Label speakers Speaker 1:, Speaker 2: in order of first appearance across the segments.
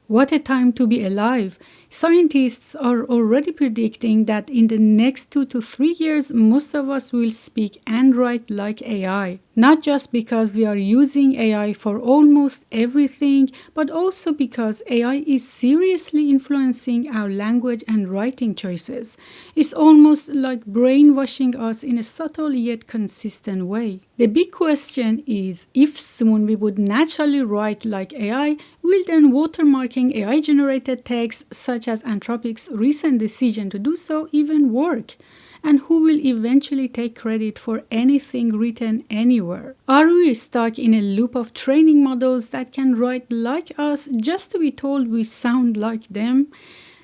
Speaker 1: What a time to be alive! Scientists are already predicting that in the next 2 to 3 years, most of us will speak and write like AI. Not just because we are using AI for almost everything, but also because AI is seriously influencing our language and writing choices. It's almost like brainwashing us in a subtle yet consistent way. The big question is, if soon we would naturally write like AI, will then watermarking AI-generated text, such as Anthropic's recent decision to do so, even work? And who will eventually take credit for anything written anywhere? Are we stuck in a loop of training models that can write like us just to be told we sound like them?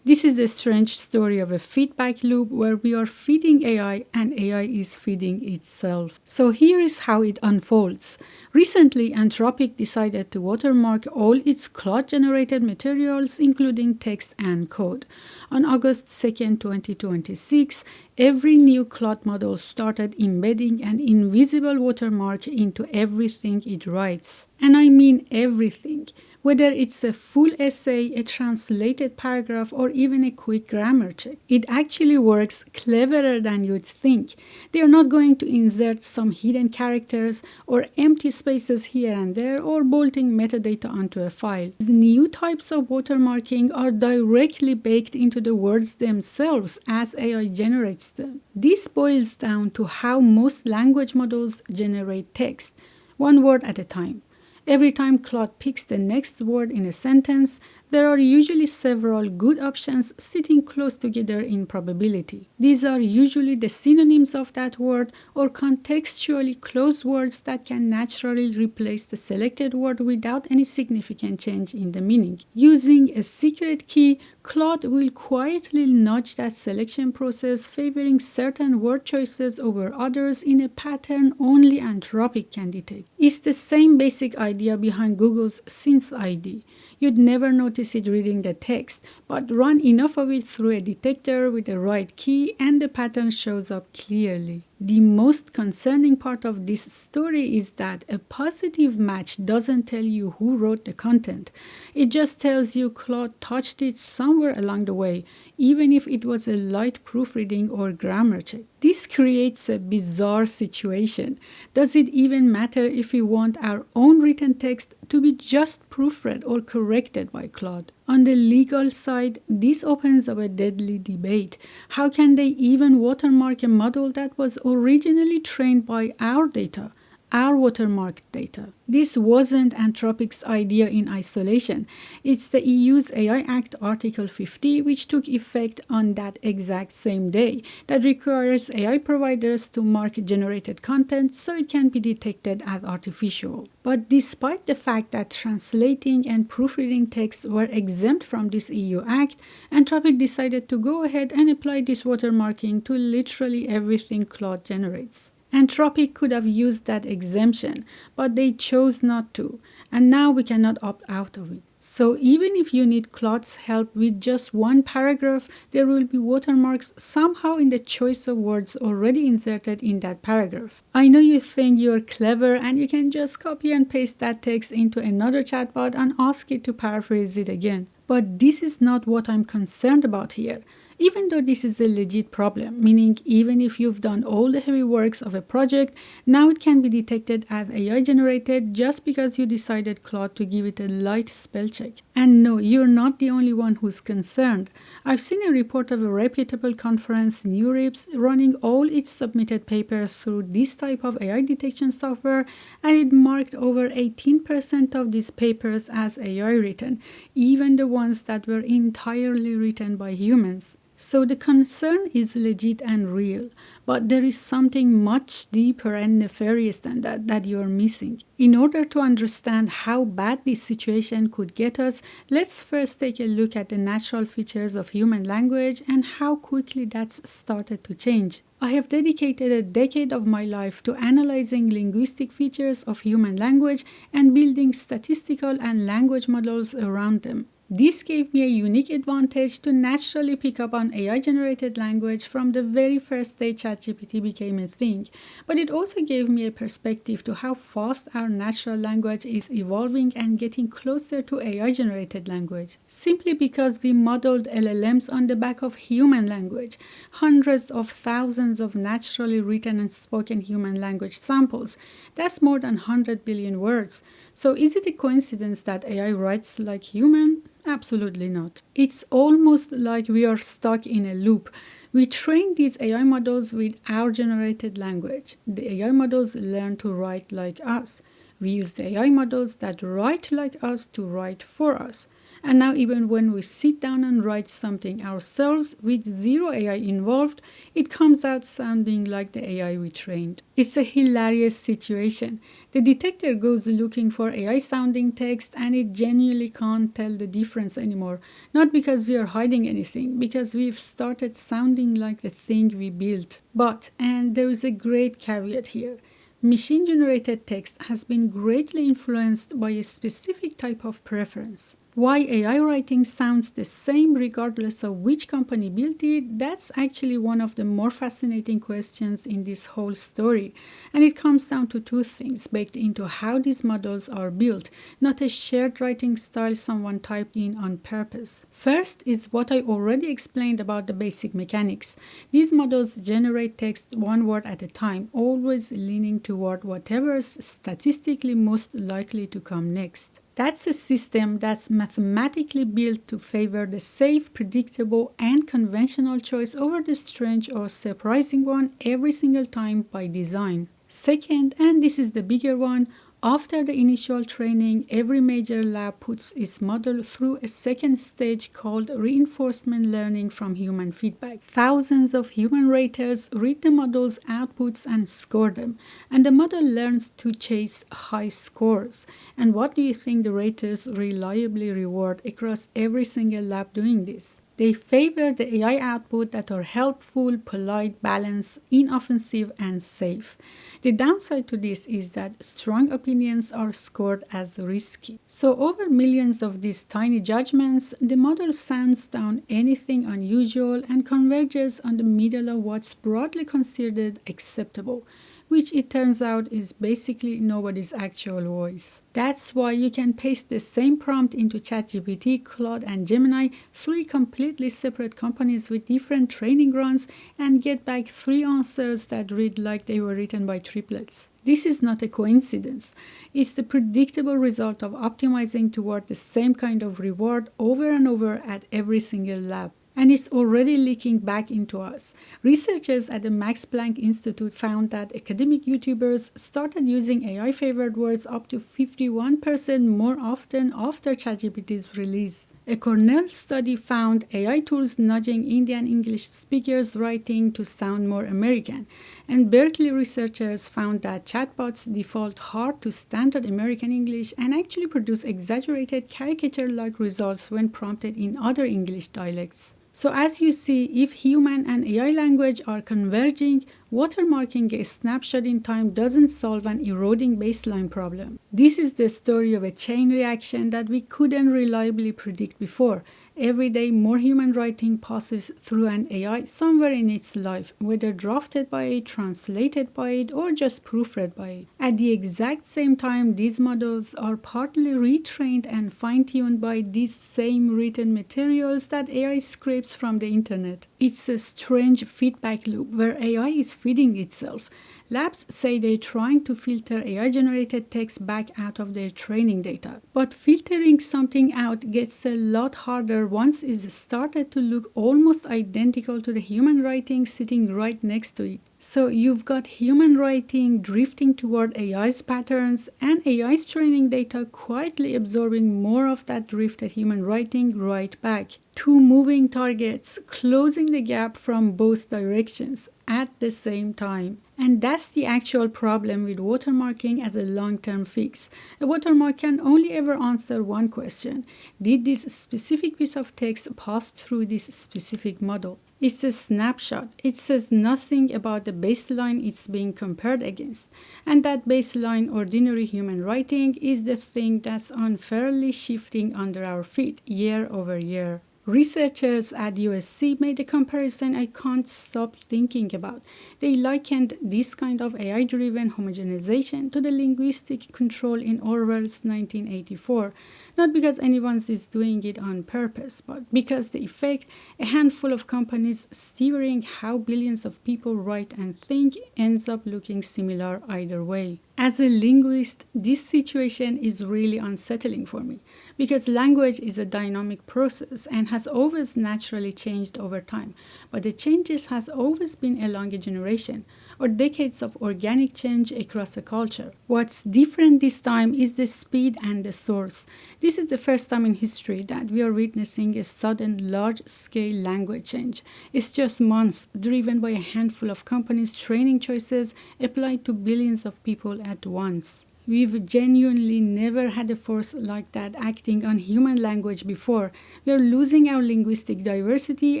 Speaker 1: This is the strange story of a feedback loop where we are feeding AI and AI is feeding itself. So here is how it unfolds. Recently, Anthropic decided to watermark all its Claude-generated materials, including text and code. On August 2nd, 2026, every new Claude model started embedding an invisible watermark into everything it writes. And I mean everything. Whether it's a full essay, a translated paragraph, or even a quick grammar check. It actually works cleverer than you'd think. They are not going to insert some hidden characters or empty spaces here and there or bolting metadata onto a file. These new types of watermarking are directly baked into the words themselves as AI generates them. This boils down to how most language models generate text, one word at a time. Every time Claude picks the next word in a sentence, there are usually several good options sitting close together in probability. These are usually the synonyms of that word or contextually close words that can naturally replace the selected word without any significant change in the meaning. Using a secret key, Claude will quietly nudge that selection process, favoring certain word choices over others in a pattern only Anthropic can detect. It's the same basic idea behind Google's Synth ID. You'd never notice it reading the text, but run enough of it through a detector with the right key and the pattern shows up clearly. The most concerning part of this story is that a positive match doesn't tell you who wrote the content. It just tells you Claude touched it somewhere along the way, even if it was a light proofreading or grammar check. This creates a bizarre situation. Does it even matter if we want our own written text to be just proofread or corrected by Claude? On the legal side, this opens up a deadly debate. How can they even watermark a model that was originally trained by our data, our watermarked data? This wasn't Anthropic's idea in isolation. It's the EU's AI Act Article 50, which took effect on that exact same day, that requires AI providers to mark generated content so it can be detected as artificial. But despite the fact that translating and proofreading text were exempt from this EU Act, Anthropic decided to go ahead and apply this watermarking to literally everything Claude generates. Anthropic could have used that exemption, but they chose not to, and now we cannot opt out of it. So even if you need Claude's help with just one paragraph, there will be watermarks somehow in the choice of words already inserted in that paragraph. I know you think you're clever and you can just copy and paste that text into another chatbot and ask it to paraphrase it again. But this is not what I'm concerned about here. Even though this is a legit problem, meaning even if you've done all the heavy works of a project, now it can be detected as AI generated just because you decided Claude to give it a light spell check. And no, you're not the only one who's concerned. I've seen a report of a reputable conference, NeurIPS, running all its submitted papers through this type of AI detection software, and it marked over 18% of these papers as AI written, even the ones that were entirely written by humans. So the concern is legit and real, but there is something much deeper and nefarious than that you're missing. In order to understand how bad this situation could get us, let's first take a look at the natural features of human language and how quickly that's started to change. I have dedicated a decade of my life to analyzing linguistic features of human language and building statistical and language models around them. This gave me a unique advantage to naturally pick up on AI-generated language from the very first day ChatGPT became a thing, but it also gave me a perspective to how fast our natural language is evolving and getting closer to AI-generated language. Simply because we modeled LLMs on the back of human language, hundreds of thousands of naturally written and spoken human language samples. That's more than 100 billion words. So is it a coincidence that AI writes like human? Absolutely not. It's almost like we are stuck in a loop. We train these AI models with our generated language. The AI models learn to write like us. We use the AI models that write like us to write for us. And now even when we sit down and write something ourselves with zero AI involved, it comes out sounding like the AI we trained. It's a hilarious situation. The detector goes looking for AI sounding text and it genuinely can't tell the difference anymore. Not because we are hiding anything, because we've started sounding like the thing we built. But, and there is a great caveat here, machine-generated text has been greatly influenced by a specific type of preference. Why AI writing sounds the same regardless of which company built it, that's actually one of the more fascinating questions in this whole story. And it comes down to two things baked into how these models are built, not a shared writing style someone typed in on purpose. First is what I already explained about the basic mechanics. These models generate text one word at a time, always leaning toward whatever's statistically most likely to come next. That's a system that's mathematically built to favor the safe, predictable, and conventional choice over the strange or surprising one every single time by design. Second, and this is the bigger one, after the initial training, every major lab puts its model through a second stage called reinforcement learning from human feedback. Thousands of human raters read the model's outputs and score them, and the model learns to chase high scores. And what do you think the raters reliably reward across every single lab doing this? They favor the AI output that are helpful, polite, balanced, inoffensive, and safe. The downside to this is that strong opinions are scored as risky. So over millions of these tiny judgments, the model sands down anything unusual and converges on the middle of what's broadly considered acceptable, which it turns out is basically nobody's actual voice. That's why you can paste the same prompt into ChatGPT, Claude, and Gemini, three completely separate companies with different training runs, and get back three answers that read like they were written by triplets. This is not a coincidence. It's the predictable result of optimizing toward the same kind of reward over and over at every single lab. And it's already leaking back into us. Researchers at the Max Planck Institute found that academic YouTubers started using AI-favored words up to 51% more often after ChatGPT's release. A Cornell study found AI tools nudging Indian English speakers' writing to sound more American. And Berkeley researchers found that chatbots default hard to standard American English and actually produce exaggerated caricature-like results when prompted in other English dialects. So as you see, if human and AI language are converging, watermarking a snapshot in time doesn't solve an eroding baseline problem. This is the story of a chain reaction that we couldn't reliably predict before. Every day, more human writing passes through an AI somewhere in its life, whether drafted by it, translated by it, or just proofread by it. At the exact same time, these models are partly retrained and fine-tuned by these same written materials that AI scrapes from the internet. It's a strange feedback loop where AI is feeding itself. Labs say they're trying to filter AI-generated text back out of their training data. But filtering something out gets a lot harder once it's started to look almost identical to the human writing sitting right next to it. So you've got human writing drifting toward AI's patterns and AI's training data quietly absorbing more of that drifted human writing right back. Two moving targets closing the gap from both directions at the same time. And that's the actual problem with watermarking as a long-term fix. A watermark can only ever answer one question. Did this specific piece of text pass through this specific model? It's a snapshot. It says nothing about the baseline it's being compared against. And that baseline, ordinary human writing, is the thing that's unfairly shifting under our feet year over year. Researchers at USC made a comparison I can't stop thinking about. They likened this kind of AI driven homogenization to the linguistic control in Orwell's 1984, not because anyone is doing it on purpose, but because the effect a handful of companies steering how billions of people write and think ends up looking similar either way. As a linguist, this situation is really unsettling for me because language is a dynamic process and has always naturally changed over time. But the changes has always been along a generation or decades of organic change across a culture. What's different this time is the speed and the source. This is the first time in history that we are witnessing a sudden large-scale language change. It's just months driven by a handful of companies' training choices applied to billions of people at once. We've genuinely never had a force like that acting on human language before. We are losing our linguistic diversity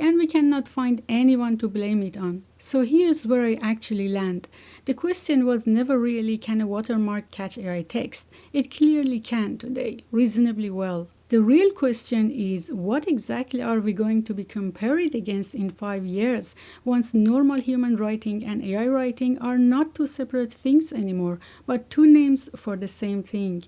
Speaker 1: and we cannot find anyone to blame it on. So here's where I actually land. The question was never really, can a watermark catch AI text? It clearly can today, reasonably well. The real question is, what exactly are we going to be compared against in 5 years once normal human writing and AI writing are not two separate things anymore, but two names for the same thing?